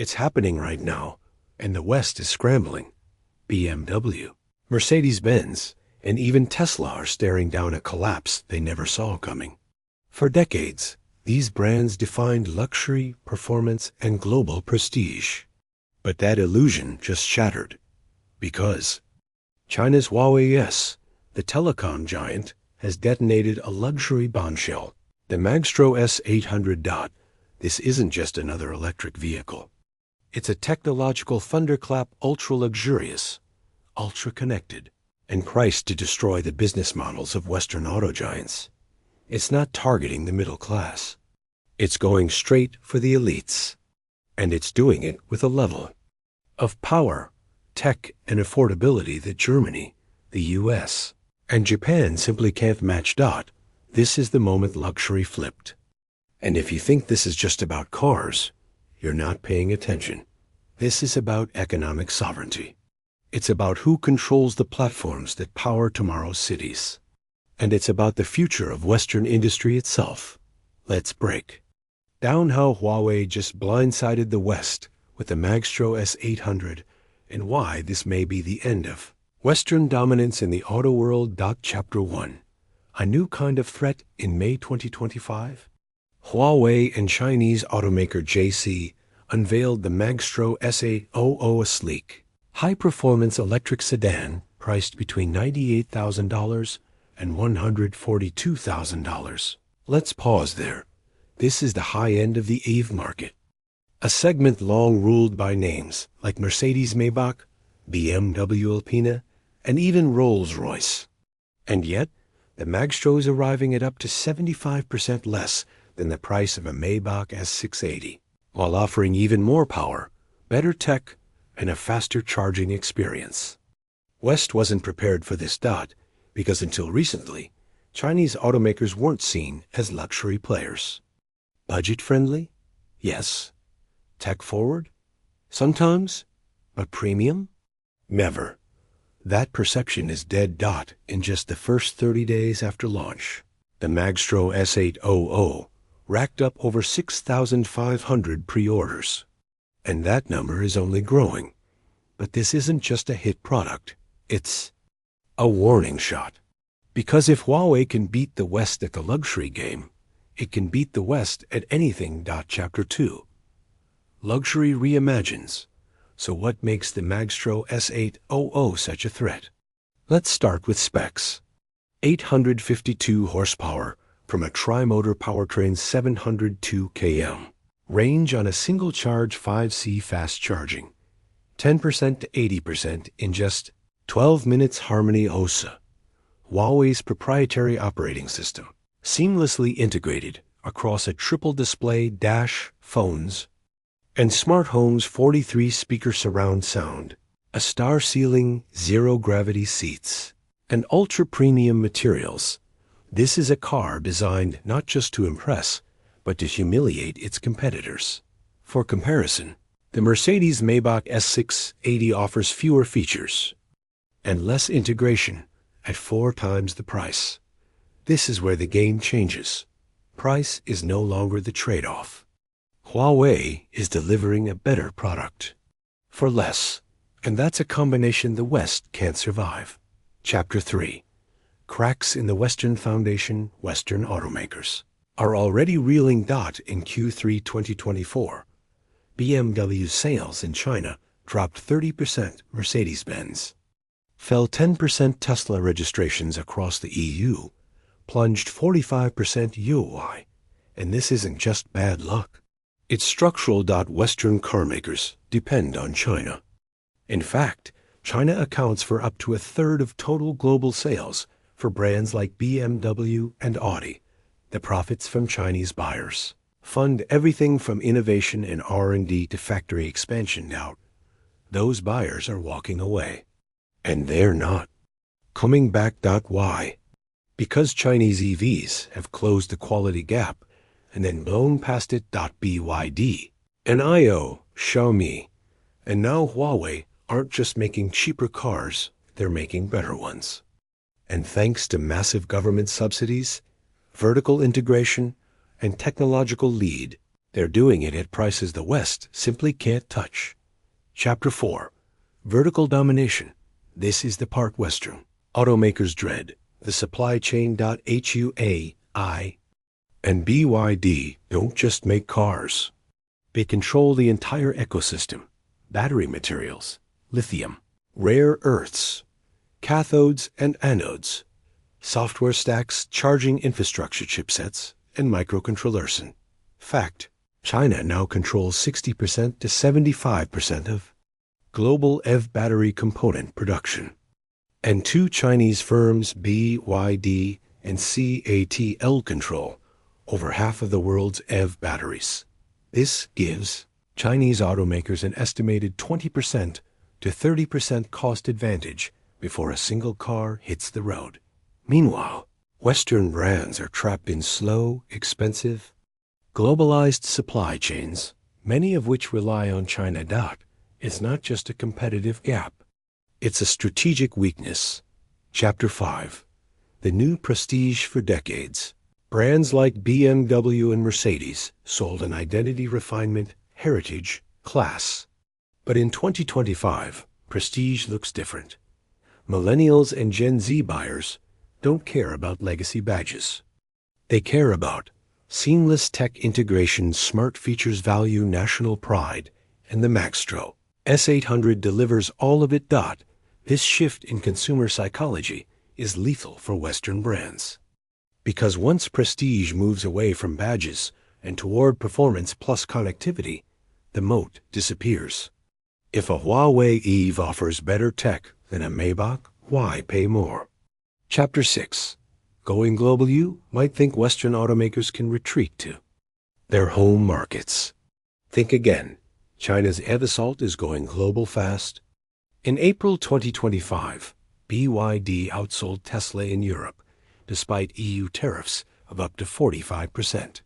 It's happening right now, and the West is scrambling. BMW, Mercedes-Benz, and even Tesla are staring down a collapse they never saw coming. For decades, these brands defined luxury, performance, and global prestige. But that illusion just shattered. Because China's Huawei OS, the telecom giant, has detonated a luxury bombshell. The Maextro S800. This isn't just another electric vehicle. It's a technological thunderclap, ultra-luxurious, ultra-connected, and priced to destroy the business models of Western auto giants. It's not targeting the middle class. It's going straight for the elites. And it's doing it with a level of power, tech, and affordability that Germany, the US, and Japan simply can't match. This is the moment luxury flipped. And if you think this is just about cars, you're not paying attention. This is about economic sovereignty. It's about who controls the platforms that power tomorrow's cities. And it's about the future of Western industry itself. Let's break down how Huawei just blindsided the West with the Magstro S800 and why this may be the end of Western dominance in the auto world. Chapter 1. A new kind of threat in May 2025. Huawei and Chinese automaker JC unveiled the Maextro S800, a sleek, high-performance electric sedan priced between $98,000 and $142,000. Let's pause there. This is the high end of the EV market, a segment long ruled by names like Mercedes Maybach, BMW Alpina, and even Rolls-Royce. And yet, the Maextro is arriving at up to 75% less than the price of a Maybach S680, while offering even more power, better tech, and a faster charging experience. West wasn't prepared for this. Because until recently, Chinese automakers weren't seen as luxury players. Budget-friendly? Yes. Tech-forward? Sometimes. But premium? Never. That perception is dead. In just the first 30 days after launch, the Magstro S800 racked up over 6,500 pre-orders. And that number is only growing. But this isn't just a hit product. It's a warning shot. Because if Huawei can beat the West at the luxury game, it can beat the West at anything. Chapter 2. Luxury reimagines. So what makes the Magstro S800 such a threat? Let's start with specs. 852 horsepower from a tri-motor powertrain, 702 km. Range on a single charge 5C fast charging. 10% to 80% in just 12 minutes. HarmonyOS, Huawei's proprietary operating system, seamlessly integrated across a triple display dash, phones, and smart homes. 43-speaker surround sound, a star ceiling, zero-gravity seats, and ultra-premium materials. This is a car designed not just to impress, but to humiliate its competitors. For comparison, the Mercedes Maybach S680 offers fewer features and less integration at 4 times the price. This is where the game changes. Price is no longer the trade-off. Huawei is delivering a better product for less, and that's a combination the West can't survive. Chapter 3. Cracks in the Western foundation. Western automakers are already reeling. In Q3 2024, BMW sales in China dropped 30%, Mercedes-Benz fell 10%, Tesla registrations across the EU plunged 45%, UI, and this isn't just bad luck. It's structural. Western carmakers depend on China. In fact, China accounts for up to a third of total global sales for brands like BMW and Audi. The profits from Chinese buyers fund everything from innovation and R&D to factory expansion. Those buyers are walking away. And they're not coming back. Why? Because Chinese EVs have closed the quality gap and then blown past it. BYD, NIO, Xiaomi, and now Huawei aren't just making cheaper cars, they're making better ones. And thanks to massive government subsidies, vertical integration, and technological lead, They're doing it at prices the West simply can't touch. Chapter 4. Vertical Domination. This is the part Western automakers dread. The supply chain. Huawei and BYD don't just make cars. They control the entire ecosystem. Battery materials, lithium, rare earths, cathodes and anodes, software stacks, charging infrastructure chipsets, and microcontrollers. In fact, China now controls 60% to 75% of global EV battery component production. And two Chinese firms, BYD and CATL, control over half of the world's EV batteries. This gives Chinese automakers an estimated 20% to 30% cost advantage before a single car hits the road. Meanwhile, Western brands are trapped in slow, expensive, globalized supply chains, many of which rely on China. It's not just a competitive gap. It's a strategic weakness. Chapter 5. The new prestige for decades. Brands like BMW and Mercedes sold an identity refinement, heritage, class. But in 2025, prestige looks different. Millennials and Gen Z buyers don't care about legacy badges. They care about seamless tech integration, smart features, value, national pride, and the Maextro S800 delivers all of it. This shift in consumer psychology is lethal for Western brands. Because once prestige moves away from badges and toward performance plus connectivity, the moat disappears. If a Huawei EV offers better tech than a Maybach, why pay more? Chapter 6. Going global. You might think Western automakers can retreat to their home markets. Think again. China's EV assault is going global fast. In April 2025, BYD outsold Tesla in Europe, despite EU tariffs of up to 45%.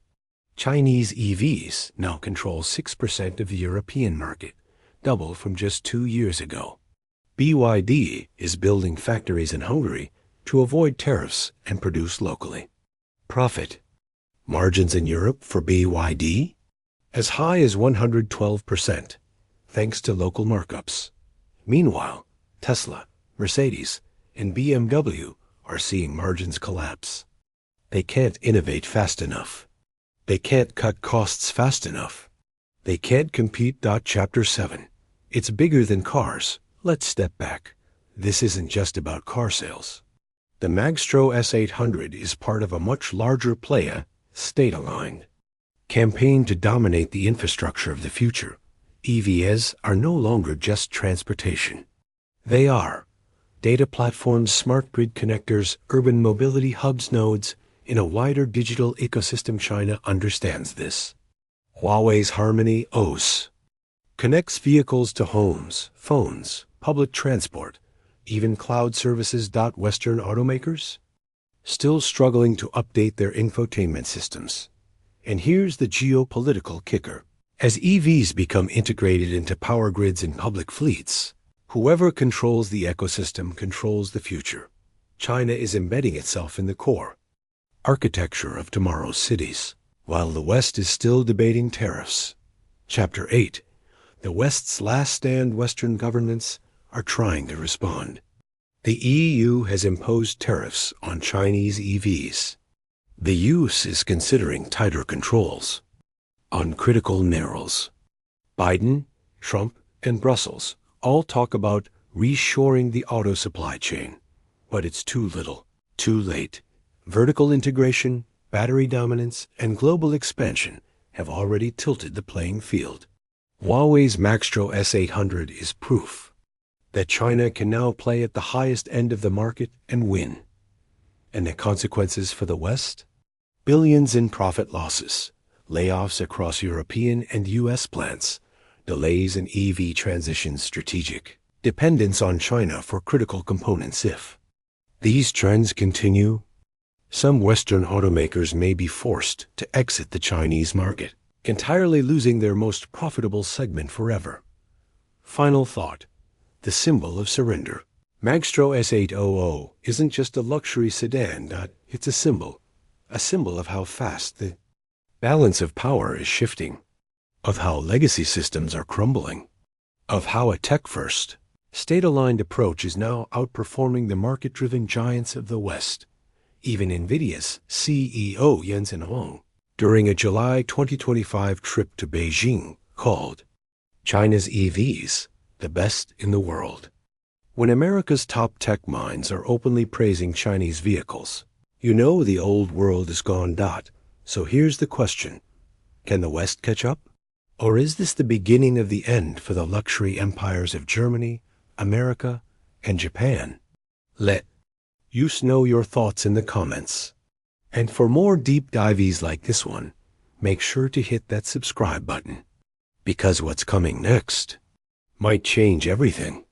Chinese EVs now control 6% of the European market, double from just 2 years ago. BYD is building factories in Hungary to avoid tariffs and produce locally. Profit margins in Europe for BYD? As high as 112%, thanks to local markups. Meanwhile, Tesla, Mercedes, and BMW are seeing margins collapse. They can't innovate fast enough. They can't cut costs fast enough. They can't compete. Chapter 7. It's bigger than cars. Let's step back. This isn't just about car sales. The Magstro S800 is part of a much larger playa, state-aligned campaign to dominate the infrastructure of the future. EVs are no longer just transportation. They are data platforms, smart grid connectors, urban mobility hubs, nodes in a wider digital ecosystem. China understands this. Huawei's HarmonyOS connects vehicles to homes, phones, public transport, even cloud services. Western automakers still struggling to update their infotainment systems. And here's the geopolitical kicker. As EVs become integrated into power grids and public fleets, whoever controls the ecosystem controls the future. China is embedding itself in the core architecture of tomorrow's cities, while the West is still debating tariffs. Chapter 8. The West's last stand. Western governments are trying to respond. The EU has imposed tariffs on Chinese EVs. The US is considering tighter controls on critical minerals. Biden, Trump, and Brussels all talk about reshoring the auto supply chain. But it's too little, too late. Vertical integration, battery dominance, and global expansion have already tilted the playing field. Huawei's Maextro S800 is proof that China can now play at the highest end of the market and win. And the consequences for the West? Billions in profit losses, layoffs across European and US plants, delays in EV transition, strategic dependence on China for critical components. If these trends continue, some Western automakers may be forced to exit the Chinese market, entirely losing their most profitable segment forever. Final thought. The symbol of surrender. Maextro S800 isn't just a luxury sedan. It's a symbol of how fast the balance of power is shifting, of how legacy systems are crumbling, of how a tech-first, state-aligned approach is now outperforming the market-driven giants of the West. Even NVIDIA's CEO Jensen Huang, during a July 2025 trip to Beijing, called China's EVs the best in the world. When America's top tech minds are openly praising Chinese vehicles, you know the old world is gone dot. So here's the question. Can the West catch up? Or is this the beginning of the end for the luxury empires of Germany, America, and Japan? Let us know your thoughts in the comments. And for more deep dives like this one, make sure to hit that subscribe button, because what's coming next might change everything.